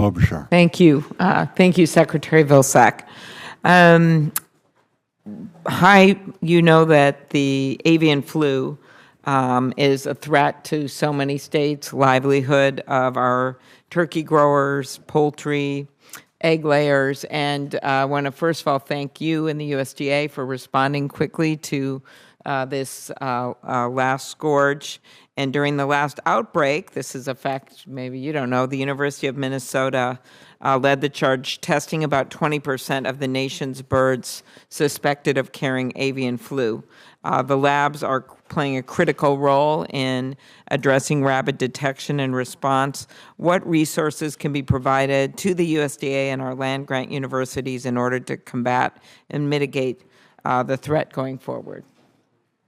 Klobuchar. Thank you. Thank you, Secretary Vilsack. Hi, you know that the avian flu is a threat to so many states' livelihood of our turkey growers, poultry, egg layers, and I want to first of all thank you and the USDA for responding quickly to this last scourge. And during the last outbreak, this is a fact maybe you don't know, the University of Minnesota led the charge, testing about 20% of the nation's birds suspected of carrying avian flu. The labs are playing a critical role in addressing rapid detection and response. What resources can be provided to the USDA and our land-grant universities in order to combat and mitigate the threat going forward?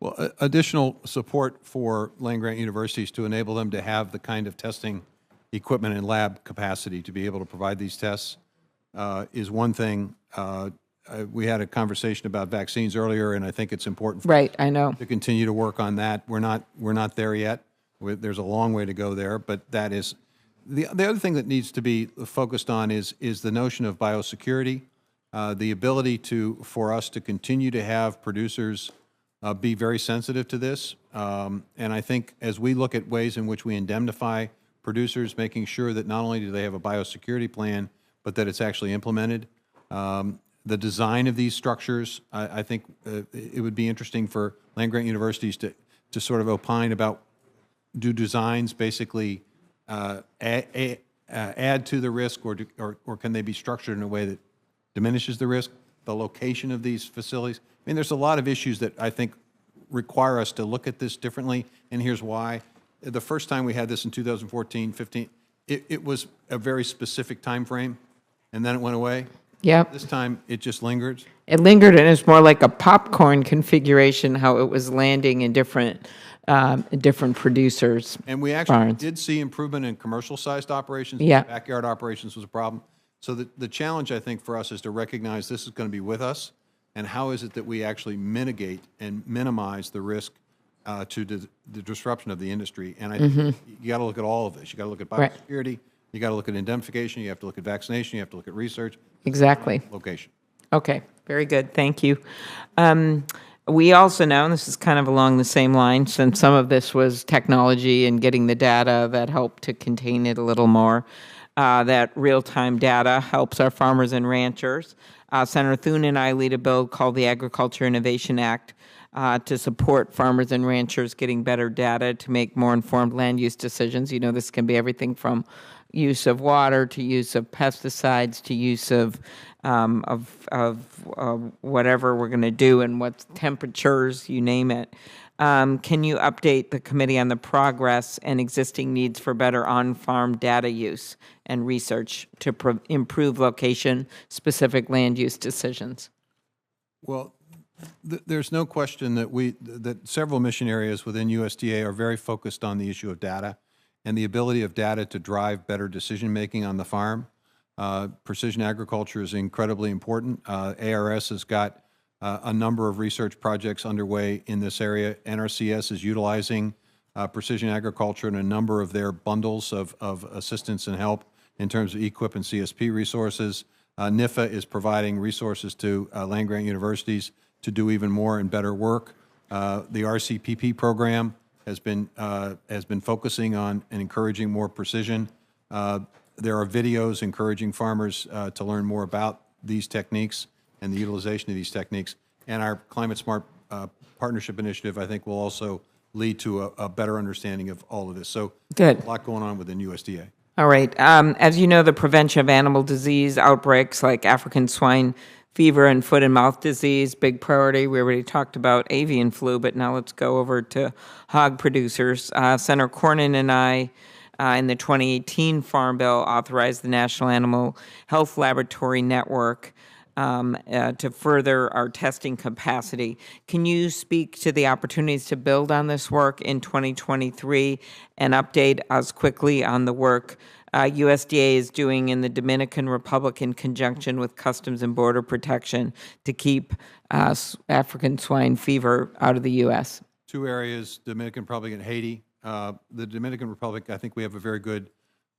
Well, additional support for land-grant universities to enable them to have the kind of testing equipment and lab capacity to be able to provide these tests is one thing. We had a conversation about vaccines earlier, and I think it's important I know. to continue to work on that. We're not there yet. There's a long way to go there, but that is the other thing that needs to be focused on is the notion of biosecurity, the ability for us to continue to have producers be very sensitive to this. And I think as we look at ways in which we indemnify producers, making sure that not only do they have a biosecurity plan, but that it's actually implemented. The design of these structures, I think it would be interesting for land-grant universities to sort of opine about, do designs basically add to the risk, or can they be structured in a way that diminishes the risk? The location of these facilities. I mean, there's a lot of issues that I think require us to look at this differently, and here's why. The first time we had this in 2014, 15, it was a very specific time frame, and then it went away. Yep. This time, it just lingered. It lingered, and it's more like a popcorn configuration, how it was landing in different producers' And we actually barns. did see improvement in commercial-sized operations. Yeah. Backyard operations was a problem. So the challenge, I think, for us is to recognize this is going to be with us, and how is it that we actually mitigate and minimize the risk to the disruption of the industry. And I think you got to look at all of this. You got to look at biosecurity. You got to look at indemnification. You have to look at vaccination. You have to look at research. Exactly. Location. Okay, very good. Thank you. We also know, and this is kind of along the same line, since some of this was technology and getting the data that helped to contain it a little more, that real-time data helps our farmers and ranchers. Senator Thune and I lead a bill called the Agriculture Innovation Act to support farmers and ranchers getting better data to make more informed land use decisions. You know, this can be everything from use of water to use of pesticides to use of whatever we're going to do and what temperatures, you name it. Can you update the committee on the progress and existing needs for better on-farm data use and research to improve location-specific land use decisions? Well, there's no question that several mission areas within USDA are very focused on the issue of data and the ability of data to drive better decision-making on the farm. Precision agriculture is incredibly important. ARS has got a number of research projects underway in this area. NRCS is utilizing precision agriculture in a number of their bundles of assistance and help in terms of EQIP and CSP resources. NIFA is providing resources to land-grant universities to do even more and better work. The RCPP program has been focusing on and encouraging more precision. There are videos encouraging farmers to learn more about these techniques and the utilization of these techniques. And our Climate Smart Partnership Initiative, I think, will also lead to a better understanding of all of this. So good. A lot going on within USDA. All right. As you know, the prevention of animal disease outbreaks like African swine fever and foot and mouth disease, big priority. We already talked about avian flu, but now let's go over to hog producers. Senator Cornyn and I, in the 2018 Farm Bill, authorized the National Animal Health Laboratory Network to further our testing capacity. Can you speak to the opportunities to build on this work in 2023 and update us quickly on the work USDA is doing in the Dominican Republic in conjunction with Customs and Border Protection to keep African swine fever out of the U.S.? Two areas, Dominican Republic and Haiti. The Dominican Republic, I think we have a very good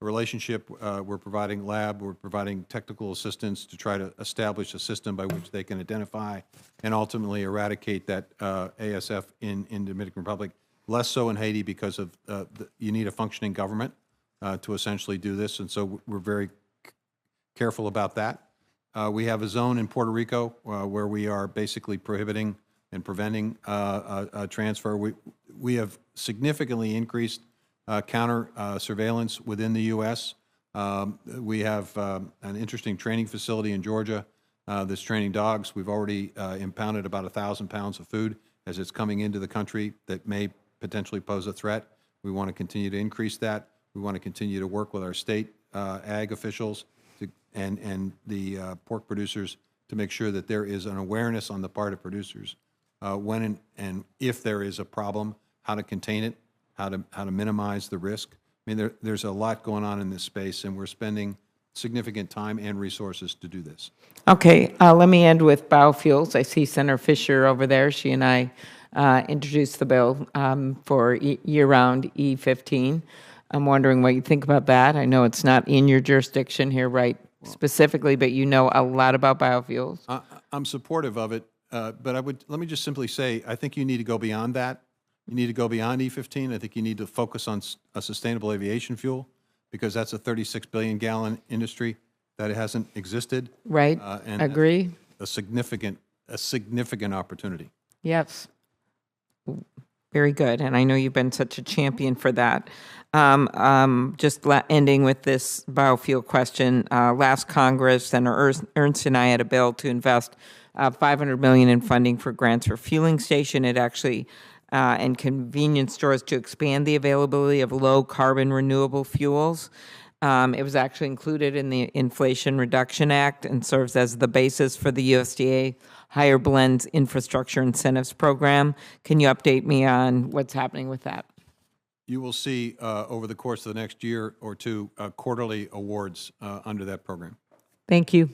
relationship. We're providing lab, we're providing technical assistance to try to establish a system by which they can identify and ultimately eradicate that ASF in Dominican Republic. Less so in Haiti because of you need a functioning government to essentially do this, and so we're very careful about that. We have a zone in Puerto Rico where we are basically prohibiting and preventing a transfer. We have significantly increased counter surveillance within the U.S. We have an interesting training facility in Georgia that's training dogs. We've already impounded about 1,000 pounds of food as it's coming into the country that may potentially pose a threat. We want to continue to increase that. We want to continue to work with our state ag officials and the pork producers to make sure that there is an awareness on the part of producers when and if there is a problem, how to contain it, how to minimize the risk. I mean, there's a lot going on in this space, and we're spending significant time and resources to do this. Okay, let me end with biofuels. I see Senator Fisher over there. She and I introduced the bill for year-round E15. I'm wondering what you think about that. I know it's not in your jurisdiction here, right, specifically, but you know a lot about biofuels. I'm supportive of it, but let me just simply say, I think you need to go beyond that. You need to go beyond E15. I think you need to focus on a sustainable aviation fuel because that's a 36 billion gallon industry that hasn't existed. Right, And agree. A significant opportunity. Yes. Very good, and I know you've been such a champion for that. Ending with this biofuel question, last Congress, Senator Ernst and I had a bill to invest $500 million in funding for grants for fueling station. It actually and convenience stores to expand the availability of low-carbon renewable fuels. It was actually included in the Inflation Reduction Act and serves as the basis for the USDA Higher Blends Infrastructure Incentives Program. Can you update me on what's happening with that? You will see over the course of the next year or two quarterly awards under that program. Thank you.